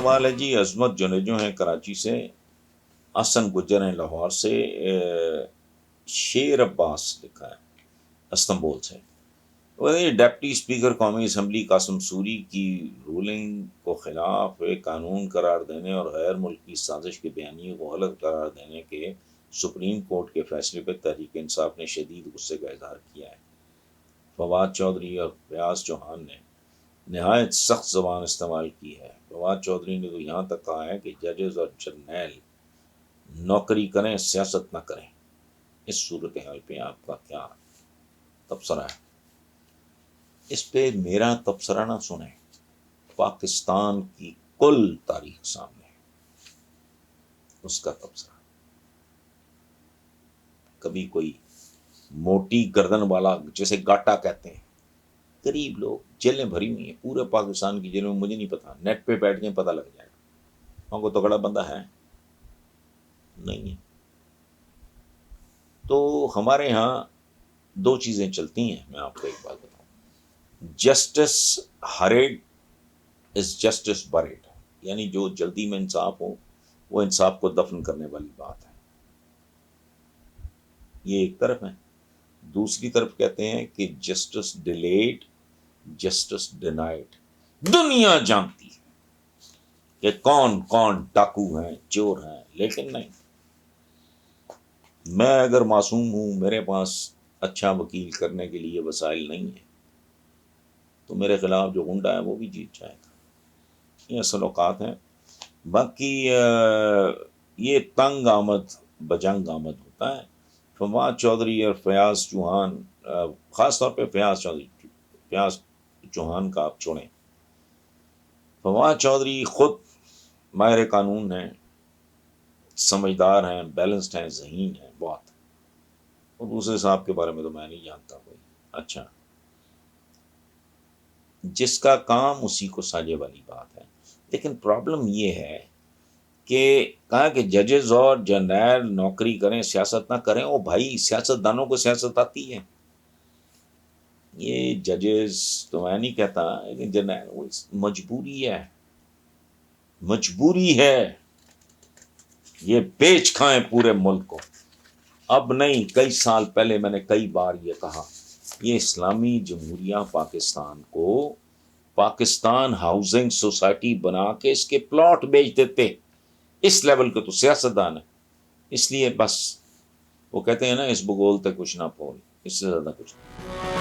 سوال ہے جی عظمت جنیجو ہیں کراچی سے، حسن گجر ہیں لاہور سے، شیر عباس لکھا ہے استنبول سے۔ ڈپٹی اسپیکر قومی اسمبلی قاسم سوری کی رولنگ کو خلاف قانون قرار دینے اور غیر ملکی سازش کے بیانیے کو غلط قرار دینے کے سپریم کورٹ کے فیصلے پر تحریک انصاف نے شدید غصے کا اظہار کیا ہے۔ فواد چودھری اور فیاض چوہان نے نہایت سخت زبان استعمال کی ہے۔ فواد چودھری نے تو یہاں تک کہا ہے کہ ججز اور جرنیل نوکری کریں، سیاست نہ کریں۔ اس صورتحال پہ آپ کا کیا تبصرہ ہے؟ اس پہ میرا تبصرہ نہ سنیں، پاکستان کی کل تاریخ سامنے ہے، اس کا تبصرہ۔ کبھی کوئی موٹی گردن والا جیسے گاٹا کہتے ہیں، غریب لوگ، جیلیں بھری ہوئی ہیں پورے پاکستان کی جیلوں میں، مجھے نہیں پتا، نیٹ پہ بیٹھ جائیں پتہ لگ جائے گا وہاں کو تگڑا بندہ ہے نہیں ہے۔ تو ہمارے ہاں دو چیزیں چلتی ہیں، میں آپ کو ایک بات بتاؤں، جسٹس ہریڈ از جسٹس بریڈ، یعنی جو جلدی میں انصاف ہو وہ انصاف کو دفن کرنے والی بات ہے، یہ ایک طرف ہے۔ دوسری طرف کہتے ہیں کہ جسٹس ڈیلیڈ جسٹس ڈینائڈ، دنیا جانتی ہے کہ کون کون ڈاکو ہیں، چور ہیں، لیکن نہیں، میں اگر معصوم ہوں، میرے پاس اچھا وکیل کرنے کے لیے وسائل نہیں ہیں، تو میرے خلاف جو غنڈا ہے وہ بھی جیت جائے گا۔ یہ اصل اوقات ہیں۔ باقی یہ تنگ آمد بجنگ آمد ہوتا ہے۔ فواد چودھری اور فیاض چوہان، خاص طور پہ فیاض چوہان کا آپ چھوڑیں، فواد چودھری خود ماہر قانون ہیں، سمجھدار ہیں، بیلنسڈ ہیں، ذہین ہیں بہت، اور دوسرے صاحب کے بارے میں تو میں نہیں جانتا کوئی۔ اچھا، جس کا کام اسی کو ساجے والی بات ہے، لیکن پرابلم یہ ہے کہ کہا کہ ججز اور جرنیل نوکری کریں، سیاست نہ کریں۔ او بھائی، سیاست دانوں کو سیاست آتی ہے، یہ ججز تو میں نہیں کہتا، لیکن جرنیل وہ مجبوری ہے، مجبوری ہے، یہ بیچ کھائیں پورے ملک کو۔ اب نہیں، کئی سال پہلے میں نے کئی بار یہ کہا، یہ اسلامی جمہوریہ پاکستان کو پاکستان ہاؤسنگ سوسائٹی بنا کے اس کے پلاٹ بیچ دیتے، اس لیول کے تو سیاست دان ہے۔ اس لیے بس وہ کہتے ہیں نا، اس بگول تک کچھ نہ پھول، اس سے زیادہ کچھ نہیں۔